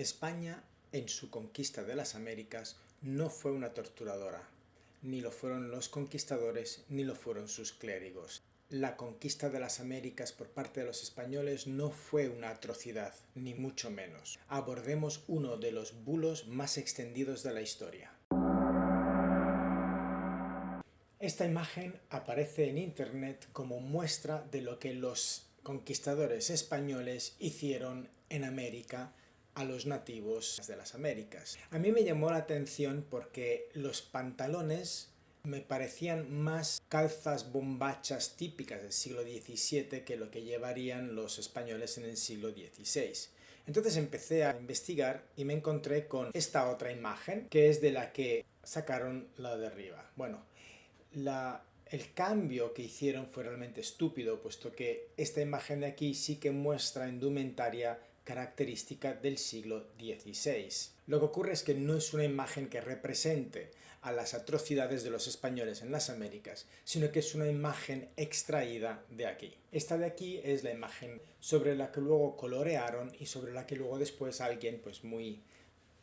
España, en su conquista de las Américas, no fue una torturadora. Ni lo fueron los conquistadores, ni lo fueron sus clérigos. La conquista de las Américas por parte de los españoles no fue una atrocidad, ni mucho menos. Abordemos uno de los bulos más extendidos de la historia. Esta imagen aparece en internet como muestra de lo que los conquistadores españoles hicieron en América a los nativos de las Américas. A mí me llamó la atención porque los pantalones me parecían más calzas bombachas típicas del siglo XVII que lo que llevarían los españoles en el siglo XVI. Entonces empecé a investigar y me encontré con esta otra imagen, que es de la que sacaron la de arriba. Bueno, el cambio que hicieron fue realmente estúpido, puesto que esta imagen de aquí sí que muestra indumentaria característica del siglo XVI. Lo que ocurre es que no es una imagen que represente a las atrocidades de los españoles en las Américas, sino que es una imagen extraída de aquí. Esta de aquí es la imagen sobre la que luego colorearon y sobre la que luego después alguien, pues muy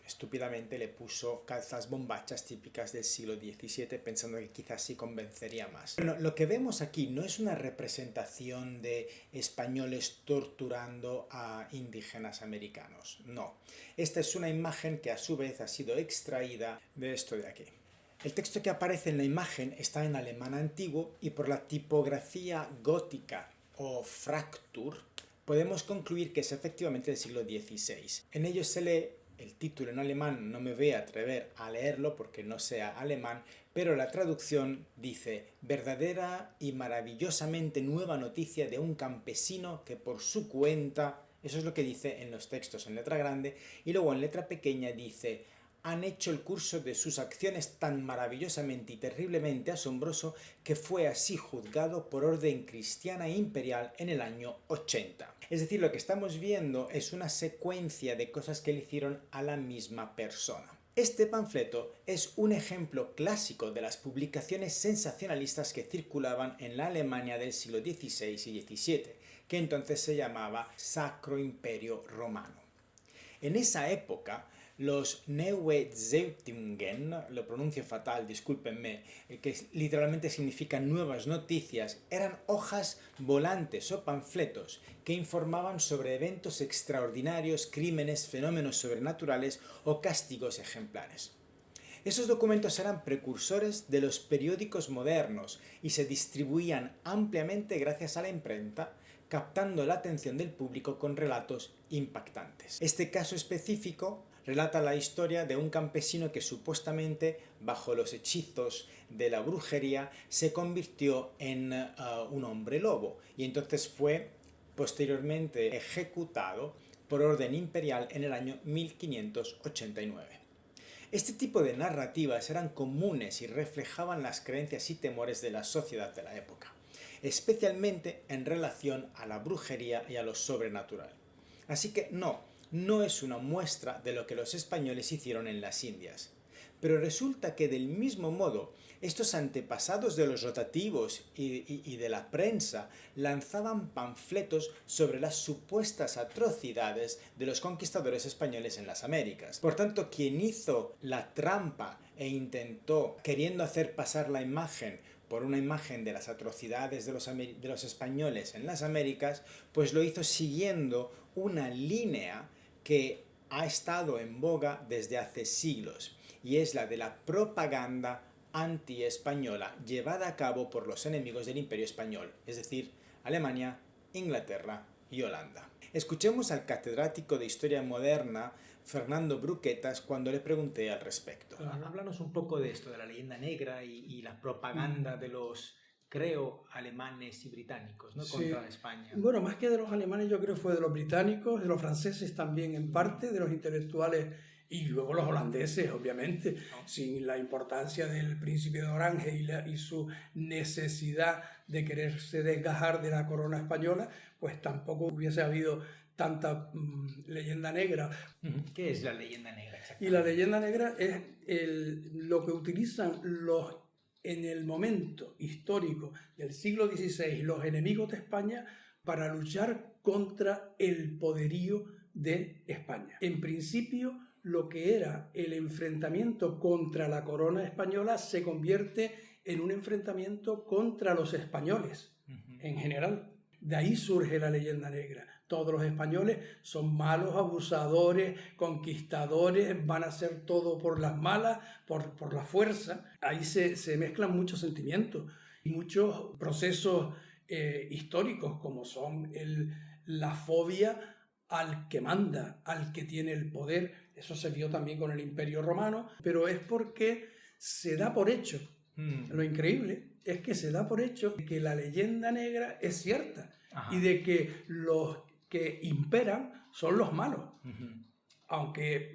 estúpidamente, le puso calzas bombachas típicas del siglo XVII pensando que quizás sí convencería más. Bueno, lo que vemos aquí no es una representación de españoles torturando a indígenas americanos, no. Esta es una imagen que a su vez ha sido extraída de esto de aquí. El texto que aparece en la imagen está en alemán antiguo y por la tipografía gótica o Fraktur podemos concluir que es efectivamente del siglo XVI. En ello se lee el título en alemán, no me voy a atrever a leerlo porque no sea alemán, pero la traducción dice: verdadera y maravillosamente nueva noticia de un campesino que por su cuenta... Eso es lo que dice en los textos en letra grande, y luego en letra pequeña dice: han hecho el curso de sus acciones tan maravillosamente y terriblemente asombroso que fue así juzgado por orden cristiana e imperial en el año 80. Es decir, lo que estamos viendo es una secuencia de cosas que le hicieron a la misma persona. Este panfleto es un ejemplo clásico de las publicaciones sensacionalistas que circulaban en la Alemania del siglo XVI y XVII, que entonces se llamaba Sacro Imperio Romano. En esa época, los Neue Zeitungen, lo pronuncio fatal, discúlpenme, que literalmente significan nuevas noticias, eran hojas volantes o panfletos que informaban sobre eventos extraordinarios, crímenes, fenómenos sobrenaturales o castigos ejemplares. Esos documentos eran precursores de los periódicos modernos y se distribuían ampliamente gracias a la imprenta, captando la atención del público con relatos impactantes. Este caso específico relata la historia de un campesino que supuestamente, bajo los hechizos de la brujería, se convirtió en un hombre lobo y entonces fue posteriormente ejecutado por orden imperial en el año 1589. Este tipo de narrativas eran comunes y reflejaban las creencias y temores de la sociedad de la época, especialmente en relación a la brujería y a lo sobrenatural. Así que no es una muestra de lo que los españoles hicieron en las Indias. Pero resulta que del mismo modo, estos antepasados de los rotativos y de la prensa lanzaban panfletos sobre las supuestas atrocidades de los conquistadores españoles en las Américas. Por tanto, quien hizo la trampa e intentó, queriendo hacer pasar la imagen por una imagen de las atrocidades de los españoles en las Américas, pues lo hizo siguiendo una línea que ha estado en boga desde hace siglos, y es la de la propaganda anti-española llevada a cabo por los enemigos del Imperio Español, es decir, Alemania, Inglaterra y Holanda. Escuchemos al catedrático de Historia Moderna, Fernando Bruquetas, cuando le pregunté al respecto. Háblanos un poco de esto, de la leyenda negra y la propaganda de los, creo, alemanes y británicos, ¿no? Sí. Contra España. Bueno, más que de los alemanes, yo creo que fue de los británicos, de los franceses también en parte, de los intelectuales y luego los holandeses, obviamente, sin la importancia del príncipe de Orange y su necesidad de quererse desgajar de la corona española, pues tampoco hubiese habido tanta leyenda negra. ¿Qué es la leyenda negra exactamente? Y la leyenda negra es lo que utilizan en el momento histórico del siglo XVI los enemigos de España para luchar contra el poderío de España. En principio, lo que era el enfrentamiento contra la corona española se convierte en un enfrentamiento contra los españoles en general. De ahí surge la leyenda negra. Todos los españoles son malos, abusadores, conquistadores, van a hacer todo por las malas, por la fuerza. Ahí se mezclan muchos sentimientos y muchos procesos históricos, como son la fobia al que manda, al que tiene el poder. Eso se vio también con el Imperio Romano, pero es porque se da por hecho. Lo increíble es que se da por hecho que la leyenda negra es cierta. Ajá. Y de que los que imperan son los malos. Aunque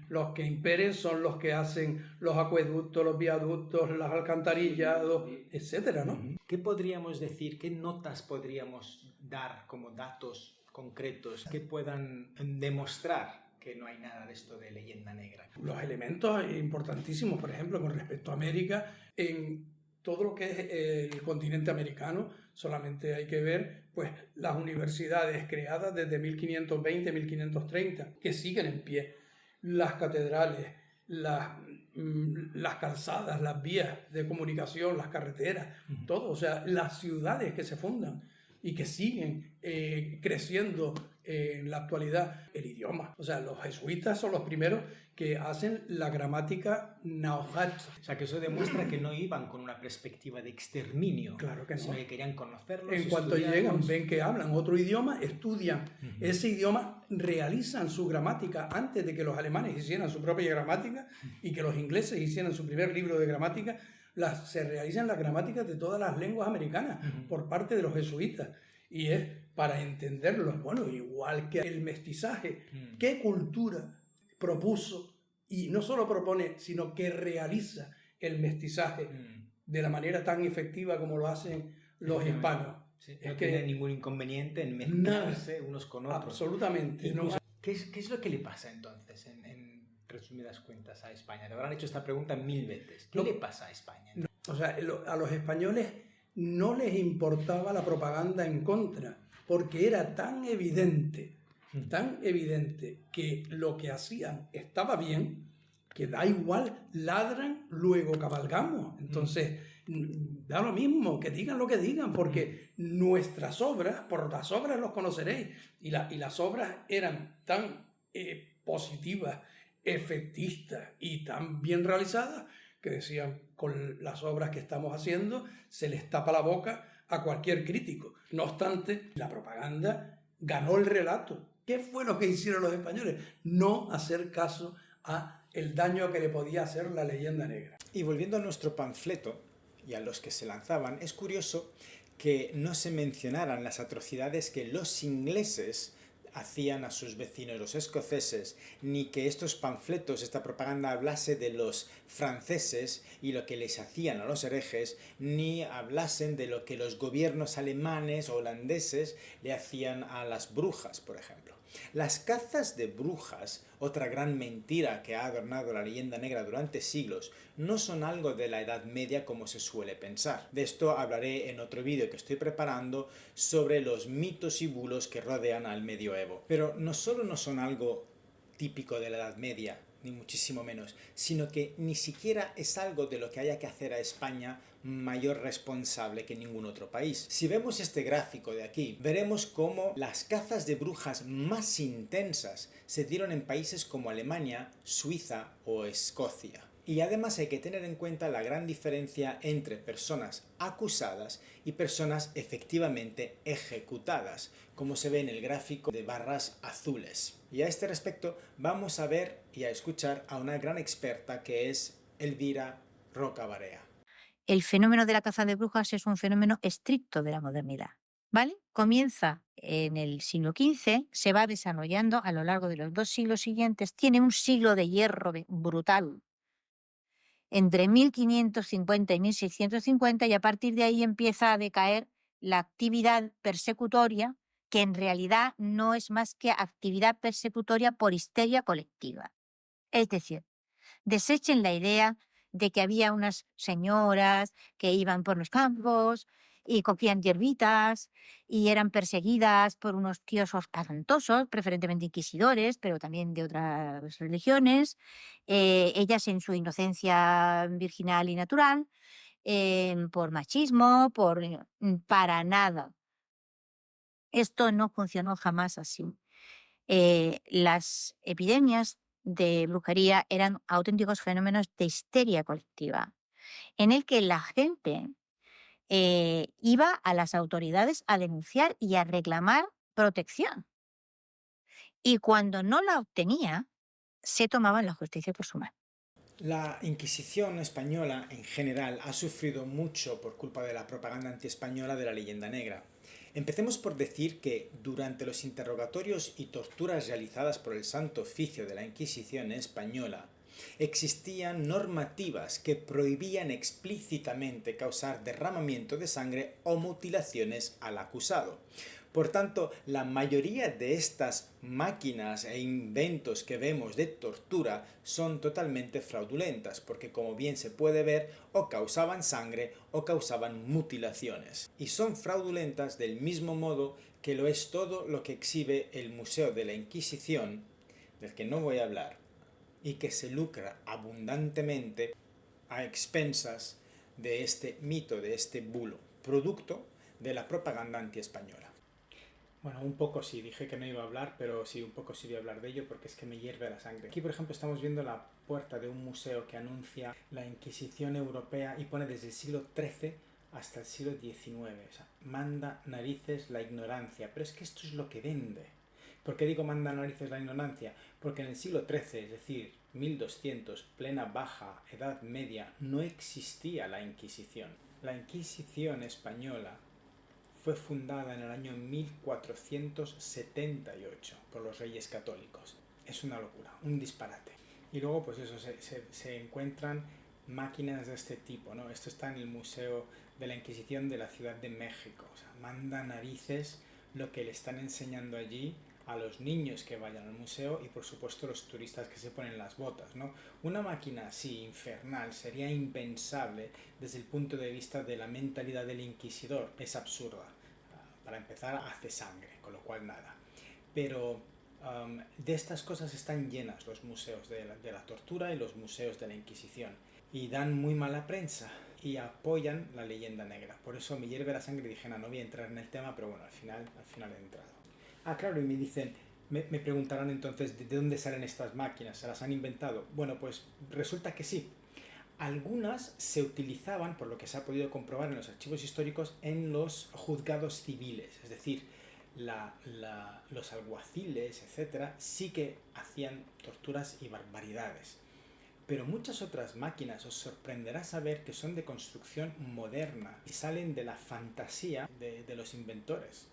los que imperen son los que hacen los acueductos, los viaductos, las alcantarillas, etcétera, ¿no? ¿Qué podríamos decir, qué notas podríamos dar como datos concretos que puedan demostrar que no hay nada de esto de leyenda negra? Los elementos importantísimos, por ejemplo, con respecto a América, en todo lo que es el continente americano, solamente hay que ver pues, las universidades creadas desde 1520-1530, que siguen en pie, las catedrales, las calzadas, las vías de comunicación, las carreteras, todo, o sea, las ciudades que se fundan y que siguen creciendo en la actualidad. El idioma, o sea, los jesuitas son los primeros que hacen la gramática náhuatl. O sea, que eso demuestra que no iban con una perspectiva de exterminio. Claro que no. Sino que querían conocerlos. En cuanto llegan, ven que hablan otro idioma, estudian ese idioma, realizan su gramática antes de que los alemanes hicieran su propia gramática y que los ingleses hicieran su primer libro de gramática. Se realizan las gramáticas de todas las lenguas americanas por parte de los jesuitas. Y es para entenderlos, bueno, igual que el mestizaje, ¿qué cultura propuso? Y no solo propone, sino que realiza el mestizaje de la manera tan efectiva como lo hacen los hispanos. Sí, no tiene ningún inconveniente en mezclarse unos con otros. Absolutamente. No. ¿Qué es lo que le pasa entonces, en resumidas cuentas, a España? Te habrán hecho esta pregunta 1000 veces. ¿Qué le pasa a España? No. O sea, a los españoles no les importaba la propaganda en contra, porque era tan evidente que lo que hacían estaba bien, que da igual, ladran, luego cabalgamos. Entonces, da lo mismo, que digan lo que digan, porque nuestras obras, por las obras los conoceréis, y las obras eran tan positivas, efectistas y tan bien realizadas, que decían, con las obras que estamos haciendo, se les tapa la boca a cualquier crítico. No obstante, la propaganda ganó el relato. ¿Qué fue lo que hicieron los españoles? No hacer caso a el daño que le podía hacer la leyenda negra. Y volviendo a nuestro panfleto y a los que se lanzaban, es curioso que no se mencionaran las atrocidades que los ingleses hacían a sus vecinos los escoceses, ni que estos panfletos, esta propaganda hablase de los franceses y lo que les hacían a los herejes, ni hablasen de lo que los gobiernos alemanes o holandeses le hacían a las brujas, por ejemplo. Las cazas de brujas, otra gran mentira que ha adornado la leyenda negra durante siglos, no son algo de la Edad Media como se suele pensar. De esto hablaré en otro vídeo que estoy preparando sobre los mitos y bulos que rodean al medioevo. Pero no solo no son algo típico de la Edad Media, ni muchísimo menos, sino que ni siquiera es algo de lo que haya que hacer a España mayor responsable que ningún otro país. Si vemos este gráfico de aquí, veremos cómo las cazas de brujas más intensas se dieron en países como Alemania, Suiza o Escocia. Y además hay que tener en cuenta la gran diferencia entre personas acusadas y personas efectivamente ejecutadas, como se ve en el gráfico de barras azules. Y a este respecto vamos a ver y a escuchar a una gran experta que es Elvira Rocabarea. El fenómeno de la caza de brujas es un fenómeno estricto de la modernidad, ¿vale? Comienza en el siglo XV, se va desarrollando a lo largo de los 2 siglos siguientes, tiene un siglo de hierro brutal, entre 1550 y 1650, y a partir de ahí empieza a decaer la actividad persecutoria, que en realidad no es más que actividad persecutoria por histeria colectiva. Es decir, desechen la idea de que había unas señoras que iban por los campos y cogían hierbitas y eran perseguidas por unos tíos espantosos, preferentemente inquisidores, pero también de otras religiones, ellas en su inocencia virginal y natural, por machismo, para nada. Esto no funcionó jamás así. Las epidemias de brujería eran auténticos fenómenos de histeria colectiva, en el que la gente iba a las autoridades a denunciar y a reclamar protección. Y cuando no la obtenía, se tomaban la justicia por su mano. La Inquisición española en general ha sufrido mucho por culpa de la propaganda antiespañola de la leyenda negra. Empecemos por decir que durante los interrogatorios y torturas realizadas por el Santo Oficio de la Inquisición española, existían normativas que prohibían explícitamente causar derramamiento de sangre o mutilaciones al acusado. Por tanto, la mayoría de estas máquinas e inventos que vemos de tortura son totalmente fraudulentas, porque como bien se puede ver, o causaban sangre o causaban mutilaciones. Y son fraudulentas del mismo modo que lo es todo lo que exhibe el Museo de la Inquisición, del que no voy a hablar, y que se lucra abundantemente a expensas de este mito, de este bulo, producto de la propaganda antiespañola. Bueno, un poco sí, dije que no iba a hablar, pero sí, un poco sí voy a hablar de ello porque es que me hierve la sangre. Aquí, por ejemplo, estamos viendo la puerta de un museo que anuncia la Inquisición europea y pone desde el siglo XIII hasta el siglo XIX. O sea, manda narices la ignorancia. Pero es que esto es lo que vende. ¿Por qué digo manda narices la ignorancia? Porque en el siglo XIII, es decir, 1200, plena baja Edad Media, no existía la Inquisición. La Inquisición española fue fundada en el año 1478 por los Reyes Católicos. Es una locura, un disparate. Y luego, pues eso, se encuentran máquinas de este tipo, ¿no? Esto está en el Museo de la Inquisición de la Ciudad de México. O sea, manda narices lo que le están enseñando allí a los niños que vayan al museo y por supuesto los turistas que se ponen las botas, ¿no? Una máquina así infernal sería impensable desde el punto de vista de la mentalidad del inquisidor. Es absurda. Para empezar, hace sangre, con lo cual nada. Pero de estas cosas están llenas los museos de la tortura y los museos de la Inquisición. Y dan muy mala prensa y apoyan la leyenda negra. Por eso me hierve la sangre y dije, no voy a entrar en el tema, pero bueno, al final he entrado. Ah, claro, y me dicen, me preguntarán entonces, ¿de dónde salen estas máquinas? ¿Se las han inventado? Bueno, pues resulta que sí. Algunas se utilizaban, por lo que se ha podido comprobar en los archivos históricos, en los juzgados civiles. Es decir, los alguaciles, etcétera, sí que hacían torturas y barbaridades. Pero muchas otras máquinas os sorprenderá saber que son de construcción moderna y salen de la fantasía de los inventores.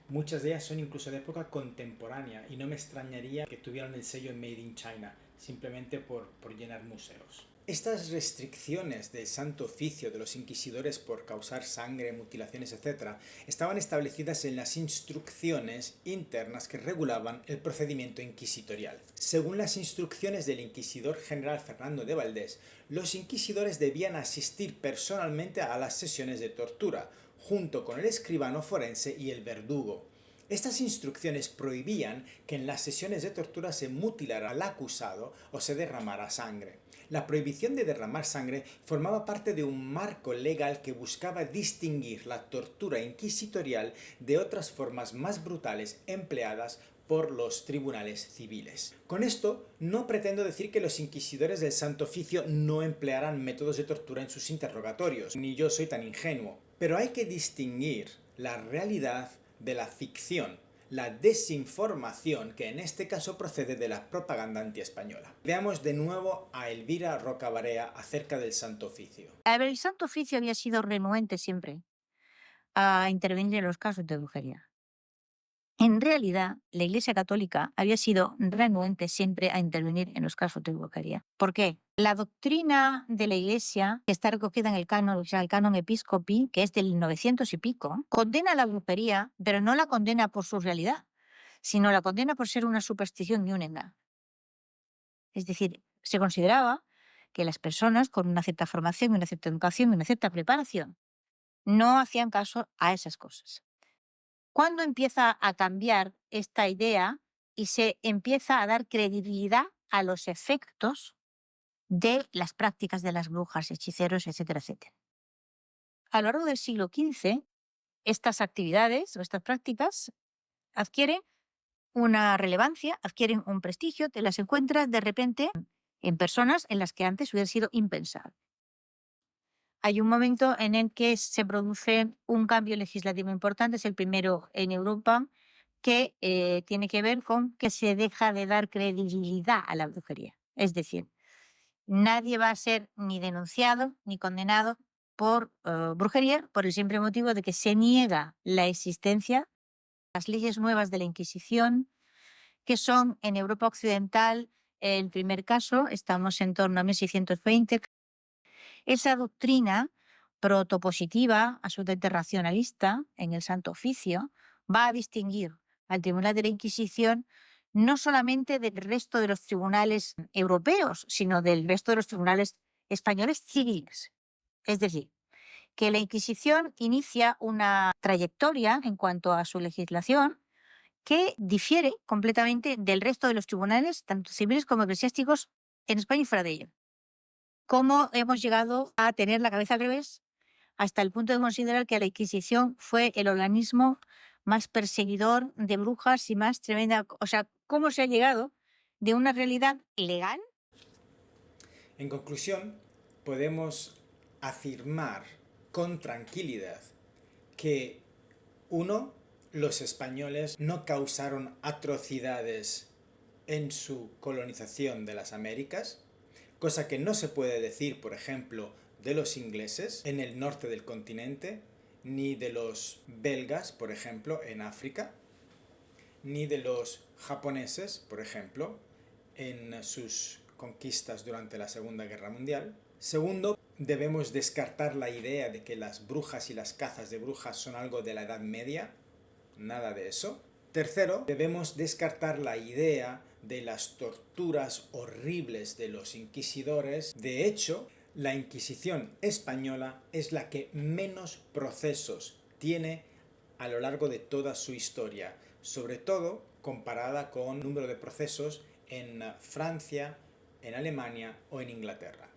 Muchas de ellas son incluso de época contemporánea y no me extrañaría que tuvieran el sello Made in China, simplemente por llenar museos. Estas restricciones del Santo Oficio de los inquisidores por causar sangre, mutilaciones, etc., estaban establecidas en las instrucciones internas que regulaban el procedimiento inquisitorial. Según las instrucciones del inquisidor general Fernando de Valdés, los inquisidores debían asistir personalmente a las sesiones de tortura, junto con el escribano forense y el verdugo. Estas instrucciones prohibían que en las sesiones de tortura se mutilara al acusado o se derramara sangre. La prohibición de derramar sangre formaba parte de un marco legal que buscaba distinguir la tortura inquisitorial de otras formas más brutales empleadas por los tribunales civiles. Con esto no pretendo decir que los inquisidores del Santo Oficio no emplearan métodos de tortura en sus interrogatorios, ni yo soy tan ingenuo, pero hay que distinguir la realidad de la ficción, la desinformación que en este caso procede de la propaganda antiespañola. Veamos de nuevo a Elvira Rocabarea acerca del Santo Oficio. A ver, el Santo Oficio había sido renuente siempre a intervenir en los casos de brujería. En realidad, la Iglesia Católica había sido renuente siempre a intervenir en los casos de brujería. ¿Por qué? La doctrina de la Iglesia, que está recogida en el canon, o sea, el canon episcopi, que es del 900 y pico, condena la brujería, pero no la condena por su realidad, sino la condena por ser una superstición y un engaño. Es decir, se consideraba que las personas con una cierta formación, una cierta educación y una cierta preparación no hacían caso a esas cosas. ¿Cuándo empieza a cambiar esta idea y se empieza a dar credibilidad a los efectos de las prácticas de las brujas, hechiceros, etcétera, etcétera? A lo largo del siglo XV, estas actividades o estas prácticas adquieren una relevancia, adquieren un prestigio, te las encuentras de repente en personas en las que antes hubiera sido impensable. Hay un momento en el que se produce un cambio legislativo importante, es el primero en Europa, que tiene que ver con que se deja de dar credibilidad a la brujería. Es decir, nadie va a ser ni denunciado ni condenado por brujería por el simple motivo de que se niega la existencia. Las leyes nuevas de la Inquisición, que son en Europa Occidental el primer caso, estamos en torno a 1620. Esa doctrina protopositiva, absolutamente racionalista, en el Santo Oficio, va a distinguir al Tribunal de la Inquisición no solamente del resto de los tribunales europeos, sino del resto de los tribunales españoles civiles. Es decir, que la Inquisición inicia una trayectoria en cuanto a su legislación que difiere completamente del resto de los tribunales, tanto civiles como eclesiásticos, en España y fuera de ello. ¿Cómo hemos llegado a tener la cabeza al revés hasta el punto de considerar que la Inquisición fue el organismo más perseguidor de brujas y más tremenda? O sea, ¿cómo se ha llegado de una realidad legal? En conclusión, podemos afirmar con tranquilidad que, uno, los españoles no causaron atrocidades en su colonización de las Américas, cosa que no se puede decir, por ejemplo, de los ingleses en el norte del continente, ni de los belgas, por ejemplo, en África, ni de los japoneses, por ejemplo, en sus conquistas durante la Segunda Guerra Mundial. Segundo, debemos descartar la idea de que las brujas y las cazas de brujas son algo de la Edad Media. Nada de eso. Tercero, debemos descartar la idea de las torturas horribles de los inquisidores. De hecho, la Inquisición española es la que menos procesos tiene a lo largo de toda su historia, sobre todo comparada con el número de procesos en Francia, en Alemania o en Inglaterra.